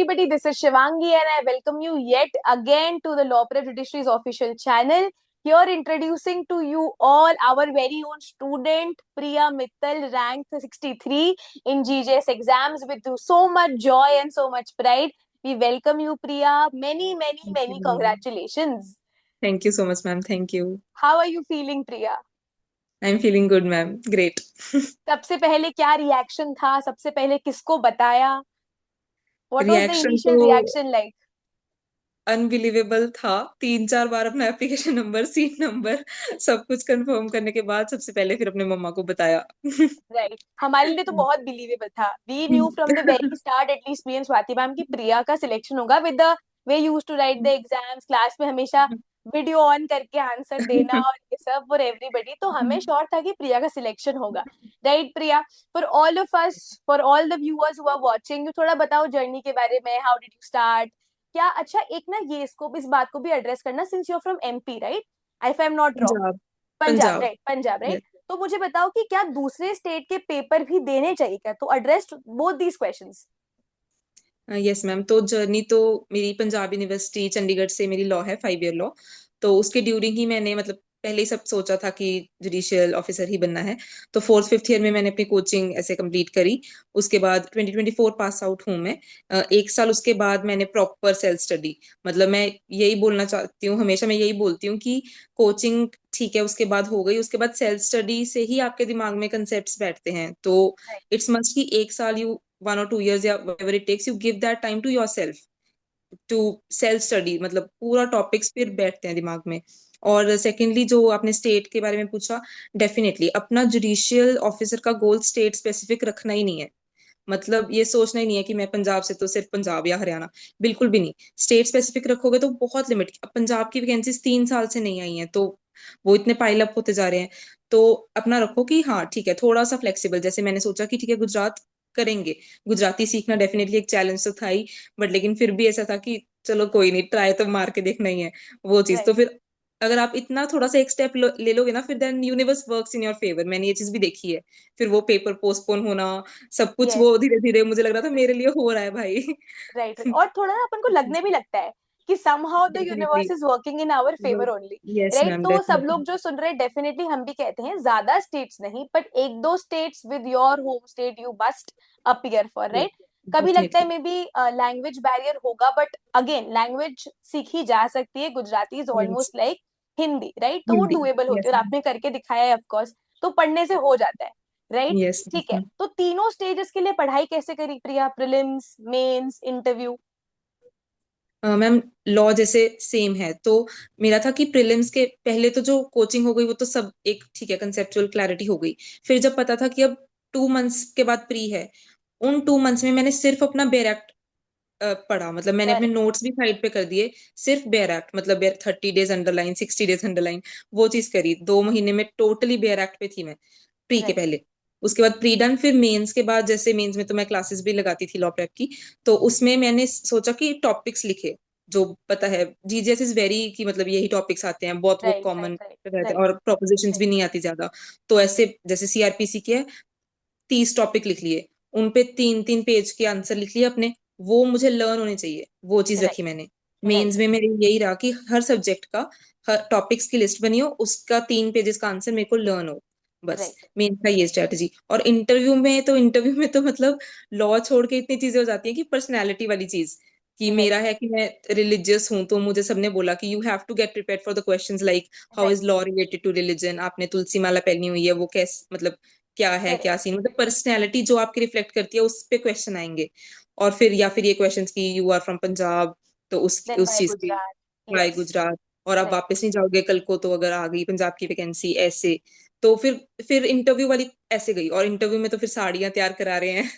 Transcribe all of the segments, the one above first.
everybody, this is Shivangi and I welcome you yet again to the Law Prep Judiciary's official channel. Here introducing to you all our very own student Priya Mittal, ranked 63 in GJS exams with so much joy and so much pride. We welcome you, Priya. Many, many, Thank many you. congratulations. Thank you so much, ma'am. Thank you. How are you feeling, Priya? I'm feeling good, ma'am. Great. सबसे पहले क्या reaction था? सबसे पहले किसको बताया? What was the reaction तो initial reaction like? Unbelievable था। 3-4 बार अपना एप्लीकेशन नंबर, सीट नंबर सब कुछ कंफर्म करने के बाद सबसे पहले फिर अपने मम्मा को बताया। राइट, हमारे लिए तो बहुत बिलीवेबल था. We knew from the very start, at least me and Swati ma'am, की प्रिया का सिलेक्शन होगा. With the way used to write the exams, class में हमेशा वीडियो ऑन करके आंसर देना और ये सब फॉर एवरीबडी, तो हमें श्योर था कि प्रिया का सिलेक्शन होगा. Right Priya, for all of us, for all the viewers who are watching, you थोड़ा बताओ जर्नी के बारे में. How did you start? क्या अच्छा, एक ना ये इसको, इस बात को भी एड्रेस करना, since you are from MP, right? If I am not wrong. Punjab. Punjab, Punjab. Right, Punjab, right. Yes. तो मुझे बताओ कि क्या दूसरे स्टेट के पेपर भी देने चाहिए क्या? तो address both these questions. Yes ma'am, तो जर्नी तो मेरी पंजाब यूनिवर्सिटी चंडीगढ़ से मेरी लॉ है, 5 ईयर लॉ। तो उसके ड्यूरिंग ही मैंने मतलब पहले ही सब सोचा था कि जुडिशियल ऑफिसर ही बनना है। तो 4th 5th ईयर में मैंने अपनी कोचिंग ऐसे कंप्लीट करी। उसके बाद 2024 पास आउट हूँ मैं। 1 साल उसके बाद मैंने प्रॉपर सेल्फ स्टडी, मतलब मैं यही बोलना चाहती हूँ, हमेशा मैं यही बोलती हूँ कि कोचिंग ठीक है, उसके बाद हो गई, उसके बाद सेल्फ स्टडी से ही आपके दिमाग में कंसेप्ट बैठते हैं। तो इट्स मस्ट कि 1 साल, यू 1 or 2 years या whatever it takes, you give that time to yourself to self study, मतलब पूरा टॉपिक्स फिर बैठते हैं दिमाग में। और सेकेंडली जो आपने स्टेट के बारे में पूछा, डेफिनेटली अपना जुडिशियल ऑफिसर का गोल स्टेट स्पेसिफिक रखना ही नहीं है। मतलब ये सोचना ही नहीं है कि मैं पंजाब से तो सिर्फ पंजाब या हरियाणा, बिल्कुल भी नहीं। स्टेट स्पेसिफिक रखोगे तो बहुत लिमिट, अब पंजाब की वैकेंसीज 3 साल से नहीं आई हैं, तो वो इतने पाइल अप होते जा रहे हैं। तो अपना रखो कि हाँ ठीक है, थोड़ा सा फ्लेक्सिबल, जैसे मैंने सोचा कि ठीक है गुजरात करेंगे। गुजराती सीखना डेफिनेटली एक चैलेंज तो था ही, बट लेकिन फिर भी ऐसा था कि चलो कोई नहीं, ट्राई तो मार के देखना ही है वो चीज। तो राइट. फिर अगर आप इतना थोड़ा सा एक स्टेप ले लोगे ना, फिर then universe works in your favour. मैंने ये चीज भी देखी है। फिर वो पेपर पोस्टपोन होना, सब कुछ यस. वो धीरे धीरे मुझे लग रहा था मेरे लिए हो रहा है भाई। राइट. और थोड़ा ना अपन को लगने भी लगता है कि somehow the definitely. universe is working in our favor only. Yes right. Ma'am, तो सब डेफिनेटली। लोग जो सुन रहे हैं, डेफिनेटली हम भी कहते हैं ज्यादा स्टेट्स नहीं, बट एक दो states with your home state you must appear for, right? कभी लगता है definitely. May be language barrier होगा, बट अगेन लैंग्वेज सीखी जा सकती है. Gujarati is yes. Almost like Hindi, right? तो वो हिंदी। डुएबल होती यस है और मैम। आपने करके दिखाया है ऑफकोर्स. तो पढ़ने से हो जाता है, राइट? यस। ठीक है, तो तीनों स्टेजेस के लिए पढ़ाई कैसे करी Priya? Prelims, mains, interview? Ma'am, law जैसे सेम है, तो मेरा था कि प्रीलिम्स के पहले तो जो कोचिंग हो गई वो तो सब एक ठीक है, कंसेप्चुअल क्लैरिटी हो गई। फिर जब पता था कि अब 2 मंथ्स के बाद प्री है, उन 2 मंथ्स में मैंने सिर्फ अपना बेयर एक्ट पढ़ा। मतलब मैंने अपने करेक्ट. नोट्स भी साइड पे कर दिए, सिर्फ बेयर एक्ट, मतलब bare 30 days underline, 60 days underline, वो चीज करी। 2 महीने में टोटली बेयर एक्ट पे थी मैं प्री के राइट. पहले। उसके बाद प्री डन, फिर मेंस के बाद, जैसे मेंस में तो मैं क्लासेस भी लगाती थी लॉ प्रेप की, तो उसमें मैंने सोचा कि टॉपिक्स लिखे जो पता है। जीजीएस इज वेरी कि मतलब यही टॉपिक्स आते हैं, बहुत वो राइट. Common right. राइट. रहते हैं, राइट. और प्रोपोजिशंस राइट. भी नहीं आती ज्यादा। तो ऐसे जैसे सीआरपीसी के 30 टॉपिक लिख लिए, उन पे 3-3 पेज के आंसर लिख लिए अपने, वो मुझे लर्न होने चाहिए, वो चीज राइट. रखी मैंने। राइट. मेंस में मेरे यही रहा कि हर सब्जेक्ट का, हर टॉपिक्स की लिस्ट बनी हो, उसका 3 पेजेस का आंसर मेरे को लर्न हो, बस। राइट. मेन का ये स्ट्रेटजी। और इंटरव्यू में तो मतलब लॉ छोड़ के इतनी चीजें हो जाती हैं कि पर्सनैलिटी वाली चीज, कि मेरा राइट. है कि मैं रिलीजियस हूँ, तो मुझे सबने बोला कि you have to get prepare for the questions like how right. Is law related to religion, आपने तुलसी माला पहनी हुई है, वो कैसे, मतलब क्या है, क्या करेक्ट. सीन, मतलब पर्सनैलिटी जो आपकी रिफ्लेक्ट करती है, उस पे क्वेश्चन आएंगे। और फिर या फिर ये क्वेश्चंस कि यू आर फ्रॉम पंजाब, तो देन उस बाय चीज की, गुजरात. Y yes. गुजरात, और आप राइट. वापस नहीं जाओगे कल को, तो अगर आ गई पंजाब की वैकेंसी ऐसे। तो फिर इंटरव्यू वाली ऐसे गई, और इंटरव्यू में तो फिर साड़ियां तैयार करा रहे हैं,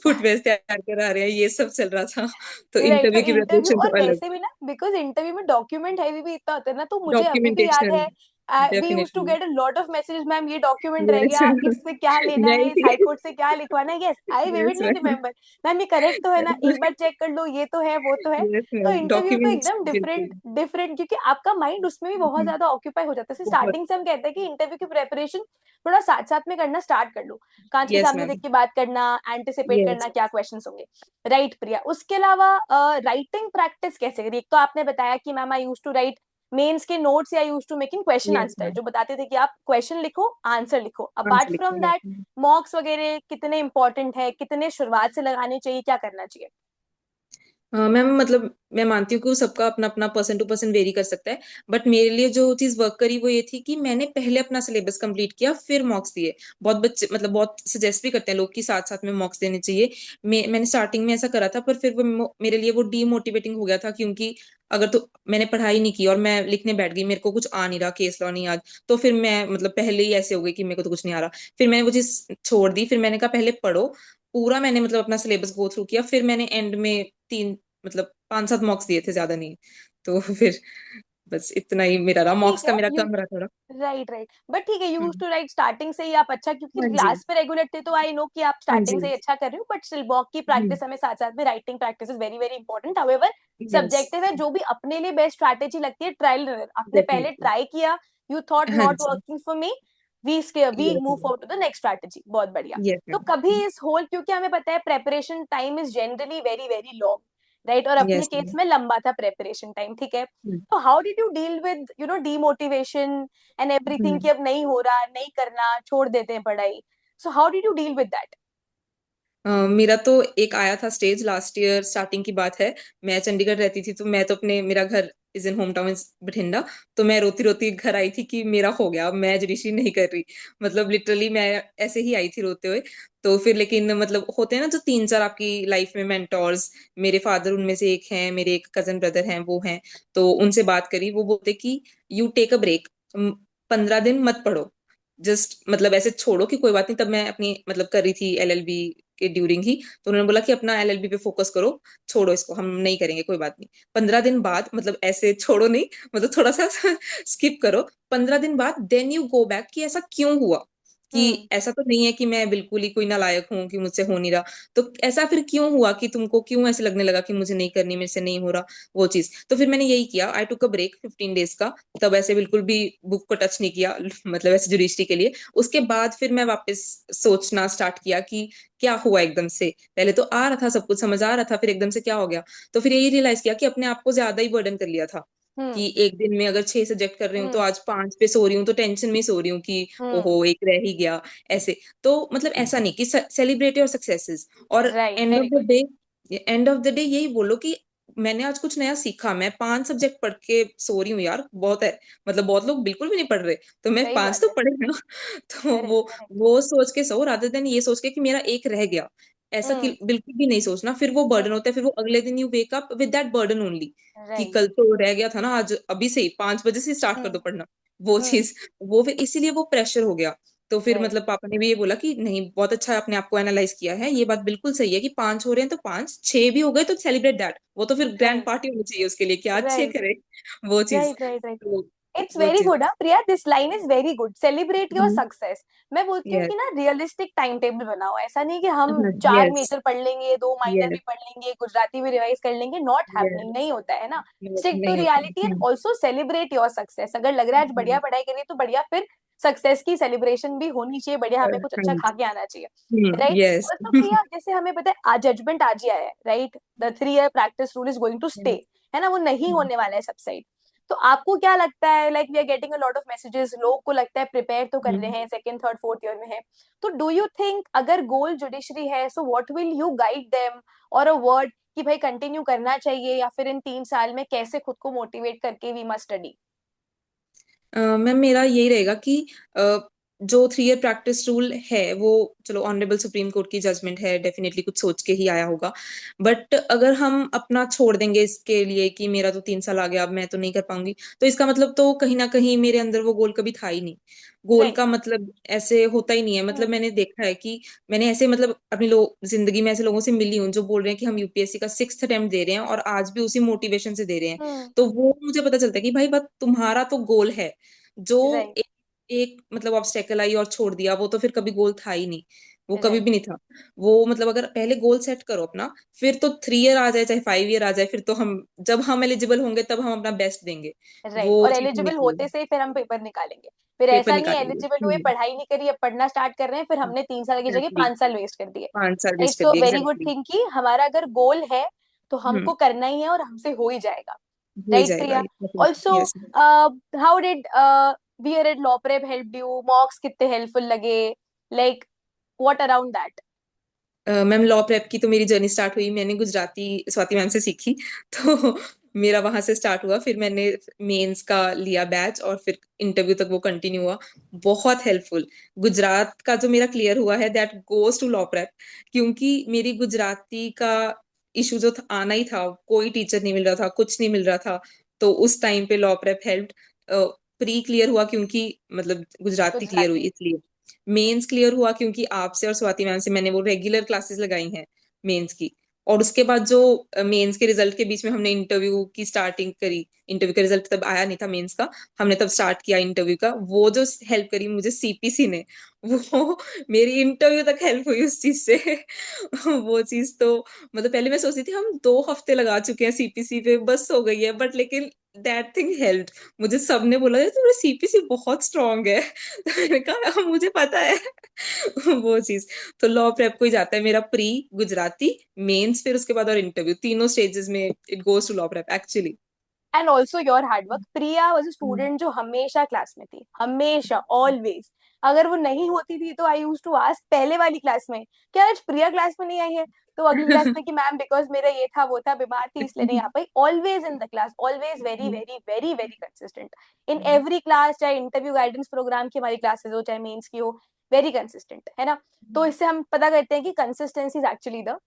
फुटवेयर तैयार करा रहे हैं, ये सब चल रहा था। तो राइट. तो इंटरव्यू की इंटरव्यू, प्रिपरेशन और तो अलग। वैसे भी ना, बिकॉज इंटरव्यू में डॉक्यूमेंट हैवी भी इतना होता है ना, तो मुझे अभी भी याद डॉक्यूमेंटेशन। है we use to definitely. Get a lot of messages, ma'am ये डॉक्यूमेंट रह यस। गया, इससे क्या लेना मैं है, इस हाई इसी कोर्ट से क्या लिखवाना है। Yes, I yes vividly ma'am. Remember. Ma'am ये करेक्ट तो है ना, एक बार चेक कर लो, ये तो है वो तो है। यस तो मैम, इंटरव्यू तो डॉक्यूमेंट्स एकदम बिल्कुल। डिफरेंट डिफरेंट, क्योंकि आपका माइंड उसमें भी बहुत ज्यादा ऑक्यूपाई हो जाता है। बहुत। स्टार्टिंग से हम कहते हैं कि इंटरव्यू की प्रेपरेशन थोड़ा साथ साथ में करना स्टार्ट कर लो, कांच के यस सामने मैम। देख के बात करना, एंटिसिपेट यस। करना क्या क्वेश्चंस होंगे। राइट प्रिया, उसके अलावा राइटिंग प्रैक्टिस कैसे करिए? एक तो आपने बताया कि ma'am I use to write mains के नोट्स, या use to making question yes answer, ma'am. जो बताते थे कि आप क्वेश्चन लिखो आंसर लिखो। आंसर अपार्ट लिखो, from yes that ma'am. Mocks वगैरह कितने इंपॉर्टेंट है, कितने शुरुआत से लगाने चाहिए, क्या करना चाहिए? मैम मतलब मैं मानती हूँ कि वो सबका अपना-अपना पर्सन टू पर्सन वेरी कर सकता है। बट मेरे लिए जो चीज़ वर्क करी वो ये थी कि मैंने पहले अपना सिलेबस कंप्लीट किया, फिर मॉक्स दिए। बहुत बच्चे मतलब बहुत सजेस्ट भी करते हैं लोग कि साथ-साथ में मॉक्स देने चाहिए। मैंने स्टार्टिंग में ऐसा करा था, पर फिर वो मेरे लिए वो डीमोटिवेटिंग हो गया था, क्योंकि अगर तो मैंने पढ़ाई नहीं की और मैं लिखने बैठ गई, मेरे को कुछ आ नहीं रहा, केस लॉ नहीं याद, तो फिर मैं मतलब पहले ही ऐसे हो गई कि मेरे को तो कुछ नहीं आ रहा। फिर मैंने वो चीज़ छोड़ दी, फिर मैंने कहा पहले पढ़ो, पूरा मैंने मतलब अपना सिलेबस गो थ्रू किया, फिर मैंने एंड में 3 मतलब 5-7 मॉक्स दिए थे, ज़्यादा नहीं। तो फिर बस इतना ही मेरा रहा, मॉक्स ठीक का है, मेरा यू कम रहा थोड़ा। राइट राइट, बट ठीक है, you hmm. Use to write starting से ही आप अच्छा, क्योंकि हाँ जी। क्लास पे रेगुलर थे तो आई नो कि आप हाँ स्टार्टिंग जी। से ही अच्छा कर रहे हो, बट स्टिल वॉक की हुँ। प्रैक्टिस हमें साथ साथ में, writing practice is very very important. However yes, subjective है, जो भी अपने लिए बेस्ट स्ट्रैटेजी लगती है, ट्रायल एंड एरर। आपने पहले डेफिनिटली। ट्राई किया, यू थॉट हाँ नॉट जी। Working for me, we yes move ma'am. Forward to the next strategy. बहुत बढ़िया। यस तो मैम। कभी इस होल, क्योंकि हमें पता है preparation time is generally very very long, right, और अपने यस केस मैम। में लंबा था प्रेपरेशन टाइम, ठीक है। हुँ, तो how did you deal with demotivation and everything, hmm. कि अब नहीं हो रहा, नहीं करना, छोड़ देते हैं पढ़ाई? So how did you deal with that? मेरा तो एक आया था स्टेज, लास्ट ईयर स्टार्टिंग की बात है। मैं चंडीगढ़ रहती थी, तो मैं तो अपने मेरा घर is in home town is Bathinda. तो मैं रोती-रोती घर आई थी कि मेरा हो गया, अब मैं जुडिशरी नहीं कर रही। मतलब लिटरली मैं ऐसे ही आई थी रोते हुए। तो फिर लेकिन मतलब होते हैं ना जो 3-4 आपकी लाइफ में मेंटोर्स, मेरे फादर उनमें से एक हैं, मेरे एक कज़न ब्रदर हैं, वो हैं। तो उनसे बात करी, वो बोलते कि यू टेक अ ब्रेक, 15 दिन मत पढ़ो। जस्ट मतलब ऐसे छोड़ो कि कोई बात नहीं। तब मैं अपनी मतलब कर रही थी एलएलबी के ड्यूरिंग ही, तो उन्होंने बोला कि अपना एलएलबी पे फोकस करो, छोड़ो इसको, हम नहीं करेंगे, कोई बात नहीं। 15 दिन बाद मतलब ऐसे छोड़ो नहीं, मतलब थोड़ा-सा स्किप करो। 15 दिन बाद देन यू गो बैक कि ऐसा क्यों हुआ? कि हम्म ऐसा तो नहीं है कि मैं बिल्कुल ही कोई नालायक हूँ कि मुझसे हो नहीं रहा। तो ऐसा फिर क्यों हुआ कि तुमको क्यों ऐसे लगने लगा कि मुझे नहीं करनी, मेरे से नहीं हो रहा, वो चीज़। तो फिर मैंने यही किया, आई टूक अ ब्रेक 15 डेज़ का। तब ऐसे बिल्कुल भी बुक को टच नहीं किया मतलब ऐसे जुडिशरी के लिए। उसके बाद फिर मैं वापस सोचना स्टार्ट किया कि क्या हुआ एकदम से? पहले तो आ रहा था सब कुछ समझ आ रहा था, फिर एकदम से क्या हो गया? तो फिर यही रियलाइज़ किया कि अपने आप को ज़्यादा ही बर्डन कर लिया था, हम्म कि एक दिन में अगर 6 सब्जेक्ट कर रही हूँ, तो हम्म आज 5 पे सो रही हूँ, तो टेंशन में ही सो रही हूँ कि हम्म ओहो! 1 रह ही गया, ऐसे। तो मतलब ऐसा नहीं कि सेलिब्रेट योर सक्सेसेस, और right, end of very the good. Day end of the day यही बोलो कि मैंने आज कुछ नया सीखा। मैं 5 सब्जेक्ट पढ़ के सो रही हूँ यार, बहुत है। मतलब बहुत लोग बिल्कुल भी नहीं पढ़ रहे, तो मैं सही 5 बात तो है। पढ़े ना। तो करेक्ट करेक्ट। वो सोच के सो, रादर देन ये सोच के कि मेरा 1 रह गया। ऐसा कि हम्म बिल्कुल भी नहीं सोचना, फिर वो बर्डन हम्म होता है, फिर वो अगले दिन you wake up with that burden only, कि राइट। कल तो रह गया था ना, आज अभी से ही 5 बजे से स्टार्ट कर हम्म दो पढ़ना। वो हम्म चीज़, वो फिर इसीलिए वो प्रेशर हो गया। तो फिर राइट। मतलब पापा ने भी ये बोला कि नहीं, बहुत अच्छा आपने आपको एनालाइज़ किया है, ये बात बिल्कुल सही है कि 5 हो रहे हैं तो 5, 6 भी हो गए तो सेलिब्रेट दैट। वो तो फिर ग्रैंड करेक्ट। पार्टी होनी चाहिए उसके लिए कि आज 6 राइट करे, वो चीज़। Right right right. तो इट्स वो वेरी चीज़। Good, Priya, this line is very good, celebrate your hmm, success. मैं बोलती हूँ यस। कि ना रियलिस्टिक टाइम टेबल बनाओ, ऐसा नहीं कि हम हाँ, 4 यस, मेजर पढ़ लेंगे, 2 माइनर भी यस, पढ़ लेंगे, गुजराती भी रिवाइज कर लेंगे, नॉट यस। हैपनिंग, नहीं होता है ना। स्टिक टू नहीं होता। Reality and hmm, also celebrate your success. अगर लग रहा है आज बढ़िया हुँ, पढ़ाई करिए तो बढ़िया, फिर सक्सेस की सेलिब्रेशन भी होनी चाहिए, बढ़िया, हमें कुछ हाँ अच्छा खा जी। के आना चाहिए। हुँ, राइट। यस। और तो प्रिया, जैसे हमें पता है आज जजमेंट आज ही आया है, right, the 3 year practice rule is going to stay, hmm, है ना, वो नहीं हुँ, होने वाला है सब साइड। तो आपको क्या लगता है, like we are getting a lot of messages, लोग को लगता है प्रिपेयर तो कर रहे हुँ। हैं, सेकंड थर्ड फोर्थ ईयर में है, तो डू यू थिंक अगर गोल जुडिशरी है, so what will you guide them, और अ वर्ड कि भाई कंटिन्यू करना चाहिए, या फिर इन 3 साल में कैसे खुद को मोटिवेट करके वी मस्ट स्टडी? मैम मेरा यही रहेगा कि अ, जो 3 ईयर प्रैक्टिस रूल है, वो चलो ऑनरेबल सुप्रीम कोर्ट की जजमेंट है, डेफिनिटली कुछ सोच के ही आया होगा। बट अगर हम अपना छोड़ देंगे इसके लिए कि मेरा तो 3 साल आ गया, अब मैं तो नहीं कर पाऊँगी, तो इसका मतलब तो कहीं न कहीं मेरे अंदर वो गोल कभी था ही नहीं। Goal right. का मतलब ऐसे होता ही नहीं है। मतलब हम्म मैंने देखा है कि मैंने ऐसे मतलब अपनी लो ज़िंदगी में ऐसे लोगों से मिली हूँ, जो बोल रहे हैं कि हम यूपीएससी का 6th अटेम्प्ट दे रहे हैं और आज भी उसी मोटिवेशन से दे रहे हैं। हम्म तो वो मुझे पता चलता है कि भाई बस तुम्हारा तो गोल है। जो राइट, एक मतलब ऑब्स्टेकल आई और छोड़ दिया, वो तो फिर कभी गोल था ही नहीं, वो कभी राइट, भी नहीं था। वो मतलब अगर पहले गोल सेट करो अपना, फिर तो 3 ईयर आ जाए चाहे 5 ईयर आ जाए, फिर तो हम जब हम एलिजिबल होंगे तब हम अपना बेस्ट देंगे। राइट। वो और चीज होनी एलिजिबल होते चाहिए। से ही फिर हम पेपर निकालेंगे। फिर पेपर ऐसा नहीं है निकालेंगे। एलिजिबल हुए, पढ़ाई नहीं करी, अब पढ़ना स्टार्ट कर रहे हैं, फिर हमने 3 साल की जगह एग्जैक्टली। 5 साल वेस्ट कर दिए। 5 साल राइट, वेस्ट कर सो दिए, वेरी गुड एग्जैक्टली। थिंग कि हमारा अगर गोल है तो हम्म। हमको करना ही है और हमसे हो ही जाएगा। हो ही राइट जाएगा, Priya? Also yes. How did we're at law prep help you? Mocks कितने हेल्पफुल लगे? Like what around that? Ma'am law prep की तो मेरी जर्नी स्टार्ट हुई, मैंने गुजराती स्वाति मैम से सीखी। तो मेरा वहां से स्टार्ट हुआ, फिर मैंने मेंस का लिया बैच और फिर इंटरव्यू तक वो कंटिन्यू हुआ। बहुत हेल्पफुल। गुजरात का जो मेरा क्लियर हुआ है that goes to law prep, क्योंकि मेरी गुजराती का इशू जो था, आना ही था, कोई टीचर नहीं मिल रहा था, कुछ नहीं मिल रहा था। तो उस टाइम पे law prep help. Pre clear हुआ क्योंकि मतलब गुजराती क्लियर हुई गुजराती। इसलिए। मेंस क्लियर हुआ क्योंकि आपसे और स्वाति मैम से मैंने वो रेगुलर क्लासेस लगाई हैं मेंस की। और उसके बाद जो मेंस के रिजल्ट के बीच में हमने इंटरव्यू की स्टार्टिंग करी, इंटरव्यू का रिजल्ट तब आया नहीं था मेंस का, हमने तब स्टार्ट किया इंटरव्यू का, वो जो हेल्प करी मुझे सीपीसी ने, वो मेरी इंटरव्यू तक हेल्प हुई उस चीज से। वो चीज तो मतलब पहले मैं सोचती थी हम 2 हफ्ते लगा चुके हैं सीपीसी पे, बस हो गई है, बट लेकिन दैट थिंग हेल्प। मुझे सबने बोला तुम्हारा सीपीसी बहुत स्ट्रांग है। तो मैंने कहा "हाँ, मुझे पता है।" वो चीज। तो लॉ प्रेप को ही जाता है मेरा प्री, गुजराती, मेंस, फिर उसके बाद और इंटरव्यू, तीनों स्टेजेस में it goes to law prep actually. And also your hard work. Priya was a student जो हमेशा क्लास में थी, हमेशा, ऑलवेज। अगर वो नहीं होती थी तो आई यूज टू आस्क पहले वाली क्लास में, क्या आज प्रिया क्लास में नहीं आई है? तो अगली क्लास में कि मैम बिकॉज मेरा ये था वो था, बीमार थी इसलिए नहीं आ पाई। Always in the class, always very very very very consistent in every class, चाहे इंटरव्यू गाइडेंस प्रोग्राम की हमारी क्लासेस हो चाहे मेंस की हो। वेरी कंसिस्टेंट है ना? तो इससे हम पता करते हैं कि consistency is actually the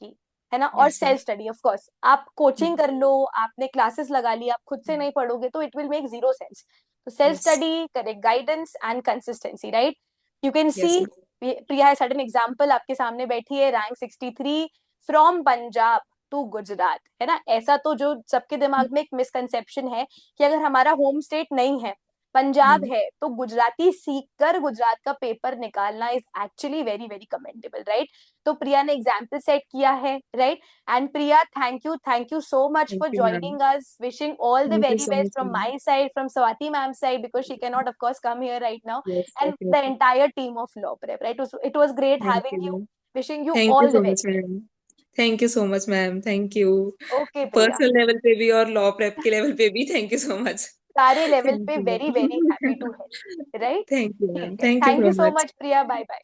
key, है ना? और yes ma'am. Self study of course, आप कोचिंग कर लो, आपने क्लासेस लगा ली, आप खुद से नहीं पढ़ोगे तो it will make zero sense. तो self yes. Study, correct guidance and consistency, right? You can yes see Priya है सडन एग्जाम्पल आपके सामने बैठी है, रैंक 63 फ्रॉम पंजाब टू गुजरात, है ना? ऐसा तो जो सबके दिमाग में एक मिसकंसेप्शन है कि अगर हमारा होम स्टेट नहीं है, पंजाब मैम। है, तो गुजराती सीखकर गुजरात का पेपर निकालना is actually very very commendable, right? तो प्रिया ने एग्जाम्पल सेट किया है, right? And Priya, thank you so much thank for you ma'am. joining us. Wishing all the thank you very so best much from ma'am. my side, from Swati ma'am's side, because she cannot, of course, come here right now, yes and the definitely. entire team of Law Prep. Right? It was great thank having you you. Ma'am. Wishing you thank you all the so much very best. Ma'am. Thank you so much ma'am, thank you. Okay, Priya. Personal level पे भी और law prep के level पे भी thank you so much. सारे level thank पे you very very happy to ma'am. Help, right? Thank you ma'am, ठीक है, thank you thank you so so much. Much Priya, bye bye.